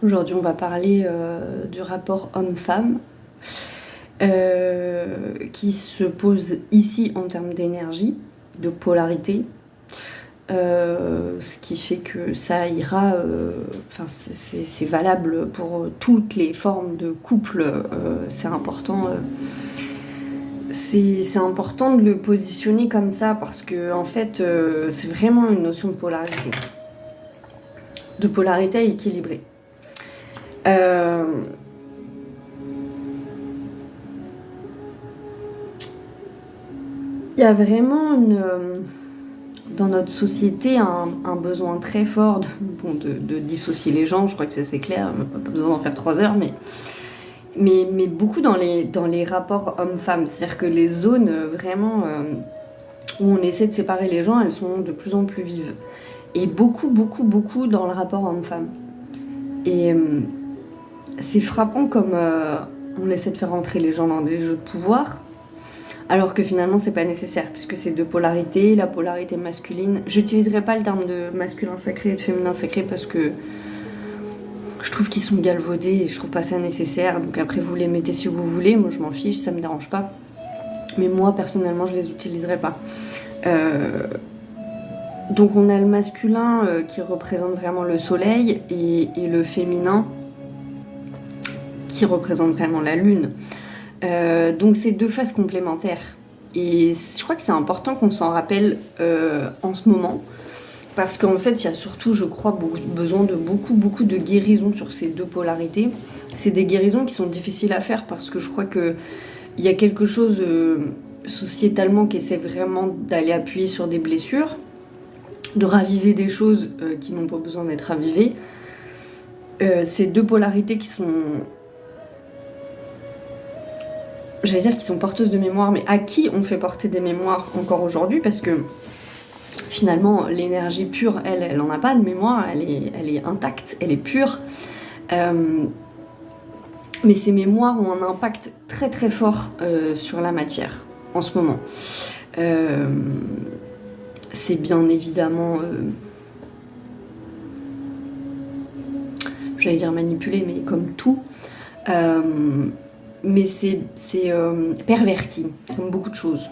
Aujourd'hui, on va parler du rapport homme-femme qui se pose ici en termes d'énergie, de polarité, ce qui fait que ça ira, enfin c'est valable pour toutes les formes de couple, c'est important. C'est important de le positionner comme ça parce que en fait, c'est vraiment une notion de polarité équilibrée. Euh, Il y a vraiment dans notre société un besoin très fort de dissocier les gens. Je crois que c'est clair, pas besoin d'en faire 3 heures, mais beaucoup dans les rapports hommes-femmes. C'est-à-dire que les zones vraiment où on essaie de séparer les gens, elles sont de plus en plus vives. Et beaucoup, beaucoup, beaucoup dans le rapport homme-femme. Et c'est frappant comme on essaie de faire entrer les gens dans des jeux de pouvoir. Alors que finalement, c'est pas nécessaire, puisque c'est deux polarités, la polarité masculine. J'utiliserai pas le terme de masculin sacré et de féminin sacré parce que je trouve qu'ils sont galvaudés et je trouve pas ça nécessaire. Donc après, vous les mettez si vous voulez, moi je m'en fiche, ça me dérange pas. Mais moi, personnellement, je les utiliserai pas. Donc on a le masculin qui représente vraiment le soleil et le féminin qui représente vraiment la lune. Donc c'est deux phases complémentaires. Et je crois que c'est important qu'on s'en rappelle en ce moment. Parce qu'en fait, il y a surtout, je crois, besoin de beaucoup de guérisons sur ces deux polarités. C'est des guérisons qui sont difficiles à faire parce que je crois qu'il y a quelque chose sociétalement qui essaie vraiment d'aller appuyer sur des blessures, de raviver des choses qui n'ont pas besoin d'être ravivées. Ces deux polarités qui sont, j'allais dire, qui sont porteuses de mémoire, mais à qui on fait porter des mémoires encore aujourd'hui, parce que finalement, l'énergie pure, elle n'en a pas de mémoire, elle est intacte, elle est pure. Mais ces mémoires ont un impact très très fort sur la matière en ce moment. C'est bien évidemment, j'allais dire manipulé, mais comme tout. Mais c'est perverti, comme beaucoup de choses.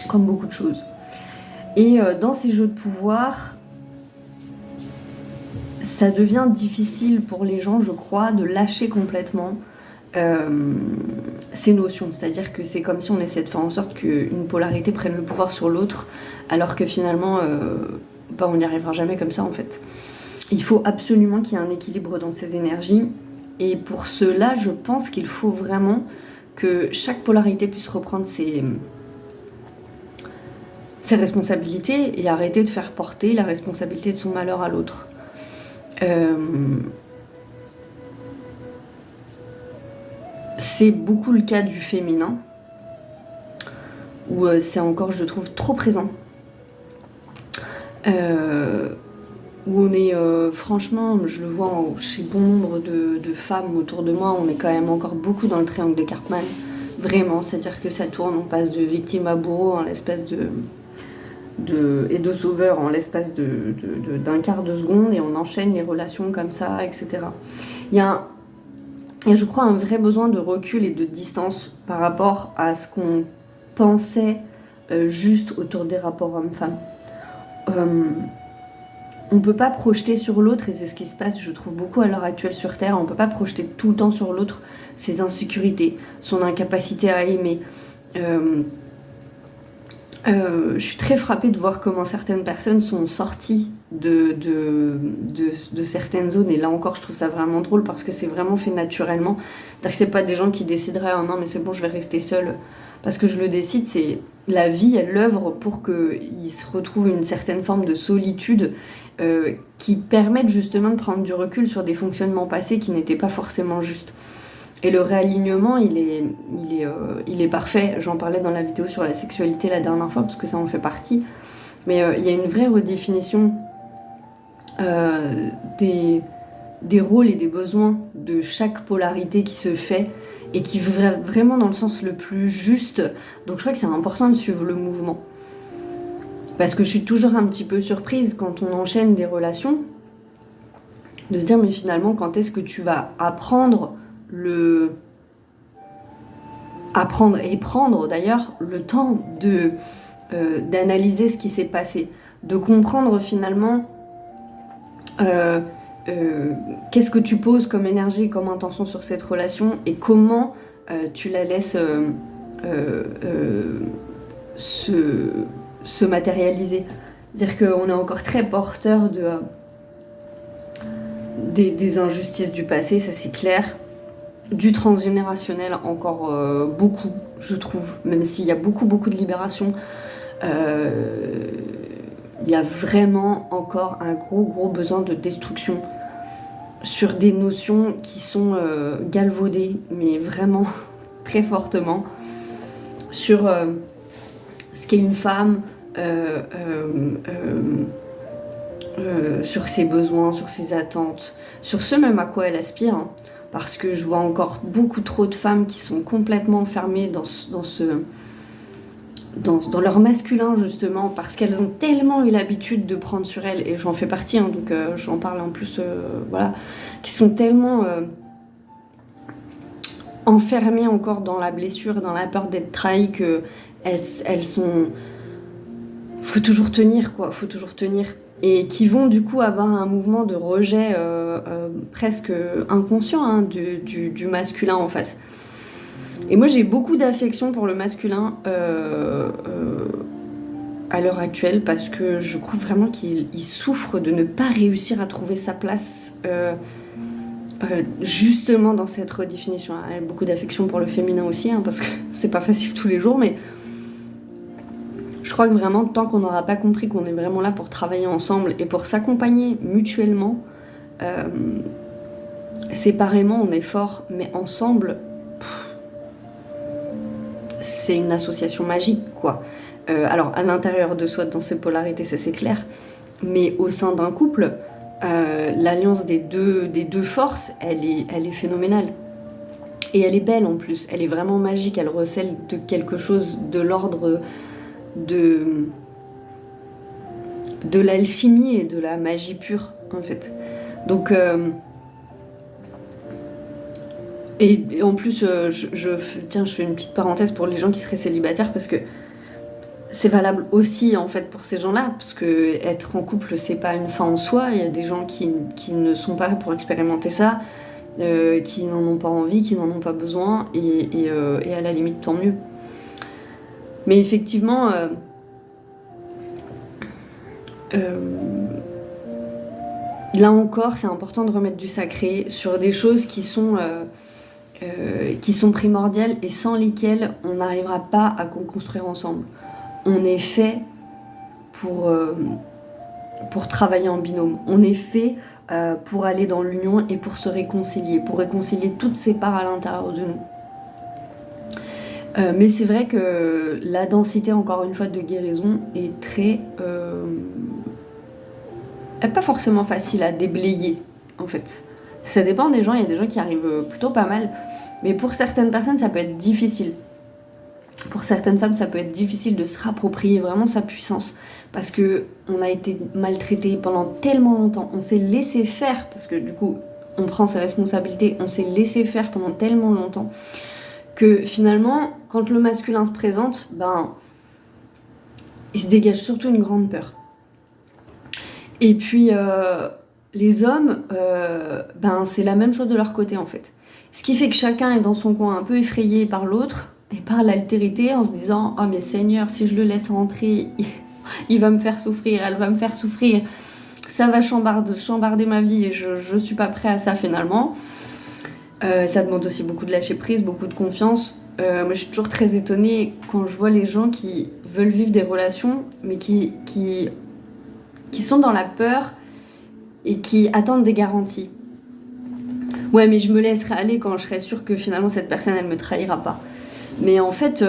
Comme beaucoup de choses. Et dans ces jeux de pouvoir, ça devient difficile pour les gens, je crois, de lâcher complètement ces notions. C'est-à-dire que c'est comme si on essaie de faire en sorte qu'une polarité prenne le pouvoir sur l'autre, alors que finalement, on n'y arrivera jamais comme ça en fait. Il faut absolument qu'il y ait un équilibre dans ces énergies. Et pour cela, je pense qu'il faut vraiment que chaque polarité puisse reprendre ses responsabilités et arrêter de faire porter la responsabilité de son malheur à l'autre. C'est beaucoup le cas du féminin, où c'est encore, je trouve, trop présent. Où on est, franchement, je le vois chez bon nombre de femmes autour de moi, on est quand même encore beaucoup dans le triangle de Karpman. Vraiment, c'est-à-dire que ça tourne, on passe de victime à bourreau en l'espace et de sauveur en l'espace d'un quart de seconde, et on enchaîne les relations comme ça, etc. Il y a, je crois, un vrai besoin de recul et de distance par rapport à ce qu'on pensait juste autour des rapports hommes-femmes. On peut pas projeter sur l'autre, et c'est ce qui se passe, je trouve, beaucoup à l'heure actuelle sur Terre, on peut pas projeter tout le temps sur l'autre ses insécurités, son incapacité à aimer. Je suis très frappée de voir comment certaines personnes sont sorties de certaines zones, et là encore je trouve ça vraiment drôle parce que c'est vraiment fait naturellement. C'est-à-dire que c'est pas des gens qui décideraient oh non mais c'est bon je vais rester seule parce que je le décide, c'est la vie, elle l'œuvre pour qu'ils se retrouvent une certaine forme de solitude qui permettent justement de prendre du recul sur des fonctionnements passés qui n'étaient pas forcément justes. Et le réalignement, il est parfait. J'en parlais dans la vidéo sur la sexualité la dernière fois, parce que ça en fait partie. Mais il y a une vraie redéfinition des rôles et des besoins de chaque polarité qui se fait, et qui va vraiment dans le sens le plus juste. Donc je crois que c'est important de suivre le mouvement. Parce que je suis toujours un petit peu surprise quand on enchaîne des relations De se dire, mais finalement, quand est-ce que tu vas apprendre et prendre d'ailleurs le temps d'analyser ce qui s'est passé, de comprendre finalement qu'est-ce que tu poses comme énergie, comme intention sur cette relation et comment tu la laisses se matérialiser. Dire qu'on est encore très porteur des injustices du passé, ça c'est clair. Du transgénérationnel encore beaucoup, je trouve, même s'il y a beaucoup de libération, il y a vraiment encore un gros besoin de destruction sur des notions qui sont galvaudées, mais vraiment très fortement, sur ce qu'est une femme, sur ses besoins, sur ses attentes, sur ce même à quoi elle aspire, hein. Parce que je vois encore beaucoup trop de femmes qui sont complètement enfermées dans leur masculin, justement, parce qu'elles ont tellement eu l'habitude de prendre sur elles, et j'en fais partie, hein, donc j'en parle en plus, voilà, qui sont tellement enfermées encore dans la blessure, dans la peur d'être trahies, qu'elles sont... Faut toujours tenir, quoi, faut toujours tenir. Et qui vont du coup avoir un mouvement de rejet presque inconscient, hein, du masculin en face. Et moi j'ai beaucoup d'affection pour le masculin à l'heure actuelle parce que je crois vraiment qu'il souffre de ne pas réussir à trouver sa place justement dans cette redéfinition. Il y a beaucoup d'affection pour le féminin aussi, hein, parce que c'est pas facile tous les jours, mais je crois que vraiment, tant qu'on n'aura pas compris qu'on est vraiment là pour travailler ensemble et pour s'accompagner mutuellement, séparément on est fort, mais ensemble, c'est une association magique, quoi. Alors, à l'intérieur de soi, dans ses polarités, ça c'est clair, mais au sein d'un couple, l'alliance des deux forces, elle est phénoménale. Et elle est belle en plus, elle est vraiment magique, elle recèle de quelque chose de l'ordre de l'alchimie et de la magie pure, en fait. Donc, et en plus, je fais une petite parenthèse pour les gens qui seraient célibataires, parce que c'est valable aussi, en fait, pour ces gens-là, parce que être en couple, c'est pas une fin en soi. Il y a des gens qui ne sont pas là pour expérimenter ça, qui n'en ont pas envie, qui n'en ont pas besoin, et à la limite, tant mieux. Mais effectivement, là encore, c'est important de remettre du sacré sur des choses qui sont primordiales et sans lesquelles on n'arrivera pas à construire ensemble. On est fait pour travailler en binôme. On est fait pour aller dans l'union et pour se réconcilier, pour réconcilier toutes ces parts à l'intérieur de nous. Mais c'est vrai que la densité, encore une fois, de guérison est très... pas forcément facile à déblayer, en fait. Ça dépend des gens, il y a des gens qui arrivent plutôt pas mal, mais pour certaines personnes, ça peut être difficile. Pour certaines femmes, ça peut être difficile de se rapproprier vraiment sa puissance, parce qu'on a été maltraité pendant tellement longtemps, on s'est laissé faire, parce que du coup, on prend ses responsabilités, on s'est laissé faire pendant tellement longtemps, que finalement, quand le masculin se présente, il se dégage surtout une grande peur. Et puis, les hommes, c'est la même chose de leur côté, en fait. Ce qui fait que chacun est dans son coin un peu effrayé par l'autre, et par l'altérité, en se disant « Oh mais Seigneur, si je le laisse rentrer, il va me faire souffrir, elle va me faire souffrir, ça va chambarder ma vie, et je suis pas prêt à ça finalement. » Ça demande aussi beaucoup de lâcher prise, beaucoup de confiance. Moi, je suis toujours très étonnée quand je vois les gens qui veulent vivre des relations, mais qui sont dans la peur et qui attendent des garanties. Ouais, mais je me laisserai aller quand je serai sûre que finalement cette personne, elle me trahira pas. Mais en fait,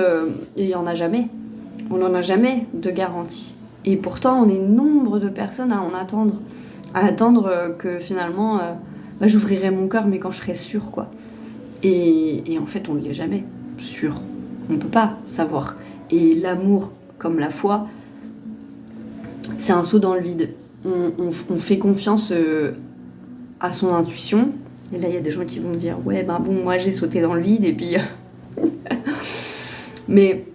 il y en a jamais. On n'en a jamais de garantie. Et pourtant, on est nombre de personnes à en attendre. À attendre que finalement... j'ouvrirai mon cœur, mais quand je serai sûre, quoi. Et en fait, on ne l'est jamais sûr. On ne peut pas savoir. Et l'amour, comme la foi, c'est un saut dans le vide. On fait confiance à son intuition. Et là, il y a des gens qui vont me dire, ouais, ben bon, moi j'ai sauté dans le vide, et puis... mais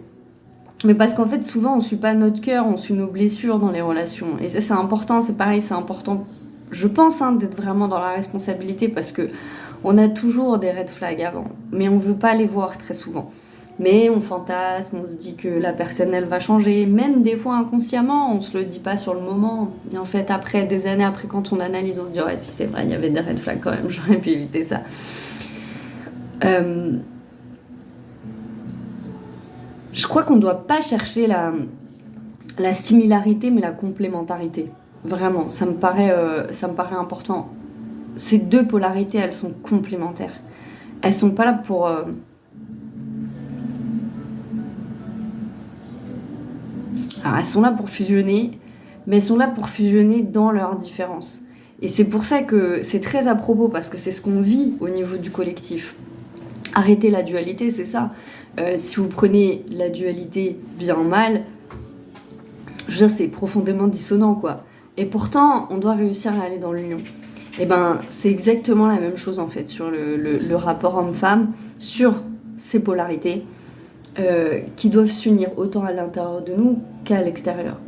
parce qu'en fait, souvent, on suit pas notre cœur, on suit nos blessures dans les relations. Et ça, c'est important, c'est pareil, c'est important, je pense, hein, d'être vraiment dans la responsabilité, parce que on a toujours des red flags avant, mais on veut pas les voir très souvent. Mais on fantasme, on se dit que la personne, elle va changer, même des fois inconsciemment, on se le dit pas sur le moment. Et en fait, après, des années après, quand on analyse, on se dit, ouais, si c'est vrai, il y avait des red flags quand même, j'aurais pu éviter ça. Je crois qu'on ne doit pas chercher la similarité, mais la complémentarité. Vraiment, ça me paraît important. Ces deux polarités, elles sont complémentaires. Elles sont pas là pour... Alors, elles sont là pour fusionner, mais elles sont là pour fusionner dans leurs différences. Et c'est pour ça que c'est très à propos, parce que c'est ce qu'on vit au niveau du collectif. Arrêter la dualité, c'est ça. Si vous prenez la dualité bien-mal, je veux dire, c'est profondément dissonant, quoi. Et pourtant, on doit réussir à aller dans l'union. Et ben, c'est exactement la même chose, en fait, sur le rapport homme-femme, sur ces polarités, qui doivent s'unir autant à l'intérieur de nous qu'à l'extérieur.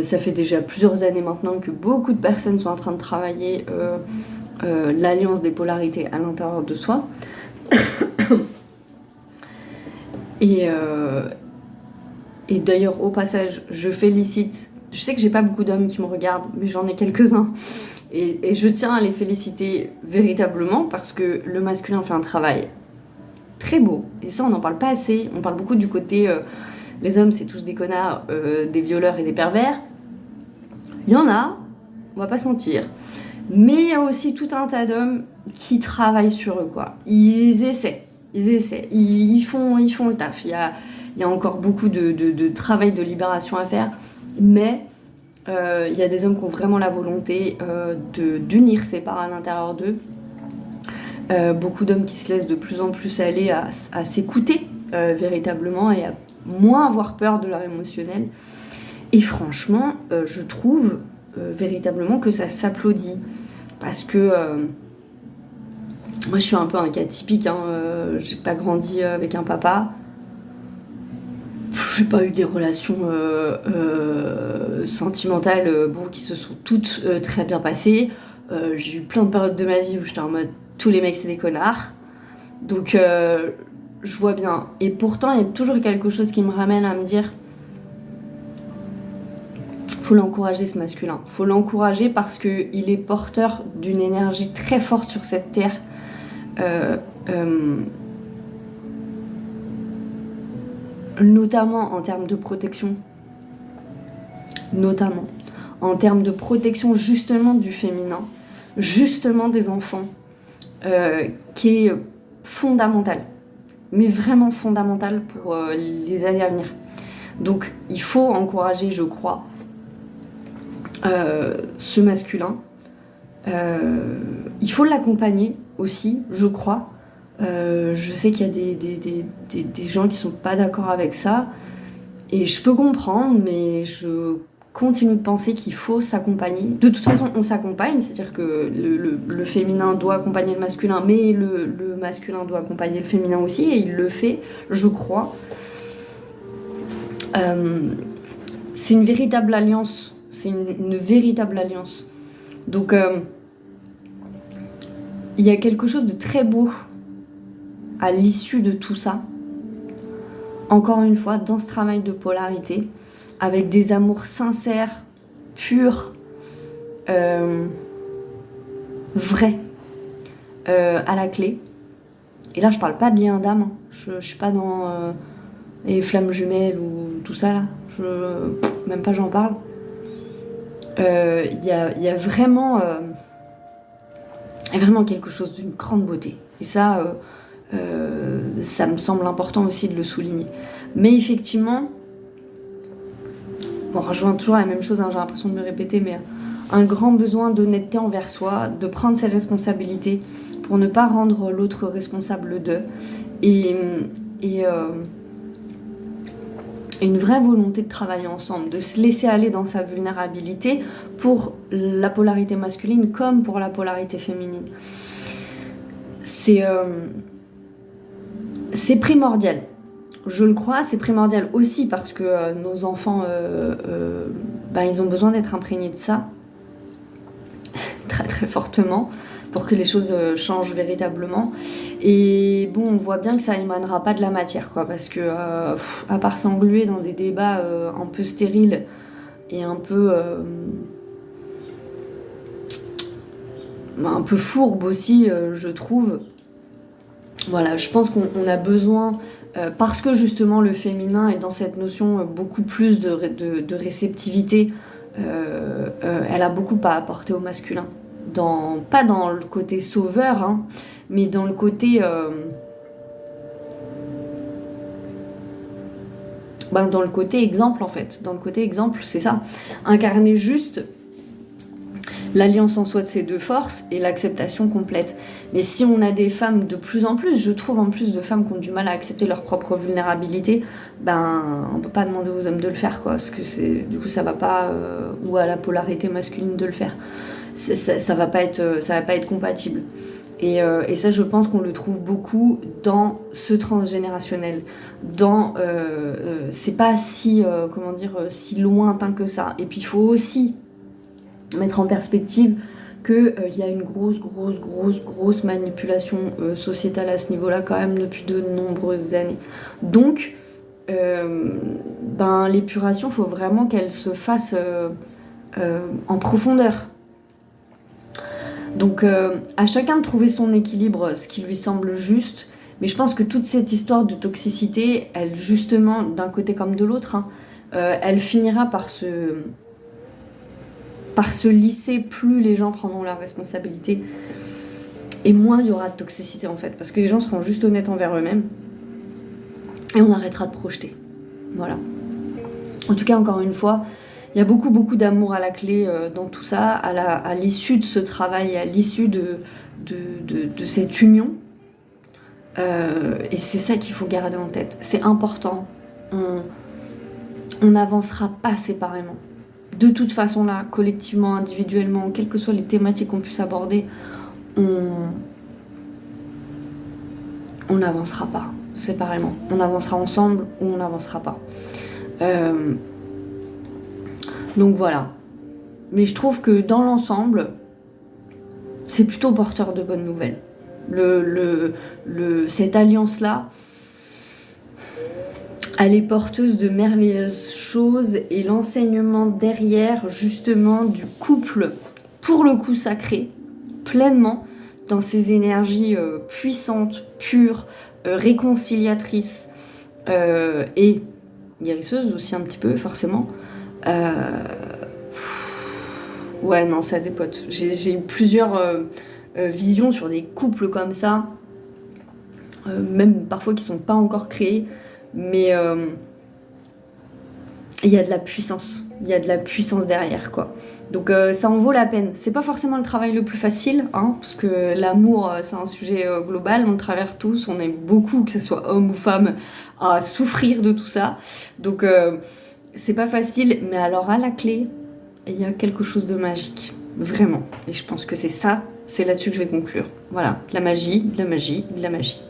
Ça fait déjà plusieurs années maintenant que beaucoup de personnes sont en train de travailler l'alliance des polarités à l'intérieur de soi. Et d'ailleurs, au passage, je félicite. Je sais que j'ai pas beaucoup d'hommes qui me regardent, mais j'en ai quelques-uns. Et je tiens à les féliciter véritablement, parce que le masculin fait un travail très beau. Et ça, on n'en parle pas assez. On parle beaucoup du côté les hommes, c'est tous des connards, des violeurs et des pervers. Il y en a, on va pas se mentir. Mais il y a aussi tout un tas d'hommes qui travaillent sur eux, quoi. Ils essaient. Ils font le taf. Il y a encore beaucoup de travail de libération à faire. Mais il y a des hommes qui ont vraiment la volonté d'unir ces parts à l'intérieur d'eux. Beaucoup d'hommes qui se laissent de plus en plus aller à s'écouter véritablement, et à moins avoir peur de leur émotionnel. Et franchement, je trouve véritablement que ça s'applaudit. Parce que moi, je suis un peu un cas typique. Hein, j'ai pas grandi avec un papa. J'ai pas eu des relations sentimentales qui se sont toutes très bien passées. J'ai eu plein de périodes de ma vie où j'étais en mode tous les mecs c'est des connards. Donc je vois bien. Et pourtant, il y a toujours quelque chose qui me ramène à me dire, faut l'encourager, ce masculin. Faut l'encourager parce qu'il est porteur d'une énergie très forte sur cette terre. Notamment en termes de protection. Notamment. En termes de protection justement du féminin. Justement des enfants. Qui est fondamental. Mais vraiment fondamental pour les années à venir. Donc il faut encourager, je crois, ce masculin. Il faut l'accompagner aussi, je crois. Je sais qu'il y a des gens qui sont pas d'accord avec ça, et je peux comprendre, mais je continue de penser qu'il faut s'accompagner. De toute façon, on s'accompagne, c'est-à-dire que le féminin doit accompagner le masculin, mais le masculin doit accompagner le féminin aussi, et il le fait, je crois. C'est une véritable alliance. C'est une véritable alliance. Donc, il y a quelque chose de très beau à l'issue de tout ça. Encore une fois, dans ce travail de polarité, avec des amours sincères, purs, vrais, à la clé. Et là, je parle pas de lien d'âme. Je suis pas dans les flammes jumelles ou tout ça là. Même pas j'en parle. Il y a vraiment quelque chose d'une grande beauté. Et ça, ça me semble important aussi de le souligner. Mais effectivement, on rejoint toujours la même chose, hein, j'ai l'impression de me répéter, mais un grand besoin d'honnêteté envers soi, de prendre ses responsabilités pour ne pas rendre l'autre responsable d'eux. Et une vraie volonté de travailler ensemble, de se laisser aller dans sa vulnérabilité pour la polarité masculine comme pour la polarité féminine. C'est primordial. Je le crois, c'est primordial aussi parce que nos enfants, ils ont besoin d'être imprégnés de ça, très très fortement, pour que les choses changent véritablement. Et bon, on voit bien que ça émanera pas de la matière, quoi, parce que à part s'engluer dans des débats un peu stériles et un peu fourbes aussi, je trouve. Voilà, je pense qu'on a besoin, parce que justement le féminin est dans cette notion beaucoup plus de réceptivité, elle a beaucoup à apporter au masculin. Pas dans le côté sauveur, hein, mais dans le côté... dans le côté exemple, en fait. Dans le côté exemple, c'est ça. Incarner juste l'alliance en soi de ces deux forces et l'acceptation complète. Mais si on a des femmes de plus en plus, je trouve en plus de femmes qui ont du mal à accepter leur propre vulnérabilité, on peut pas demander aux hommes de le faire, quoi, parce que du coup ça va pas, ou à la polarité masculine de le faire. Ça va pas être compatible. Et ça, je pense qu'on le trouve beaucoup dans ce transgénérationnel. C'est pas si lointain que ça. Et puis il faut aussi mettre en perspective qu'il y a une grosse manipulation sociétale à ce niveau-là quand même depuis de nombreuses années. Donc, l'épuration, il faut vraiment qu'elle se fasse en profondeur. Donc à chacun de trouver son équilibre, ce qui lui semble juste, mais je pense que toute cette histoire de toxicité, elle justement, d'un côté comme de l'autre, hein, elle finira par se lisser, plus les gens prendront la responsabilité, et moins il y aura de toxicité en fait, parce que les gens seront juste honnêtes envers eux-mêmes, et on arrêtera de projeter. Voilà. En tout cas, encore une fois, il y a beaucoup d'amour à la clé dans tout ça, à l'issue de ce travail, à l'issue de cette union. Et c'est ça qu'il faut garder en tête. C'est important. On n'avancera pas séparément. De toute façon, là, collectivement, individuellement, quelles que soient les thématiques qu'on puisse aborder, on n'avancera pas séparément. On avancera ensemble ou on n'avancera pas. Donc voilà. Mais je trouve que dans l'ensemble, c'est plutôt porteur de bonnes nouvelles. Cette alliance-là, elle est porteuse de merveilleuses choses, et l'enseignement derrière, justement, du couple, pour le coup sacré, pleinement, dans ses énergies puissantes, pures, réconciliatrices et guérisseuses aussi un petit peu, forcément. Ouais, non, ça dépote. J'ai eu plusieurs visions sur des couples comme ça, même parfois qui sont pas encore créés, mais il y a de la puissance. Il y a de la puissance derrière, quoi. Donc ça en vaut la peine. C'est pas forcément le travail le plus facile, hein, parce que l'amour, c'est un sujet global, on le traverse tous, on aime beaucoup, que ce soit homme ou femme, à souffrir de tout ça. Donc c'est pas facile, mais alors à la clé, il y a quelque chose de magique, vraiment. Et je pense que c'est ça, c'est là-dessus que je vais conclure. Voilà, de la magie, de la magie, de la magie.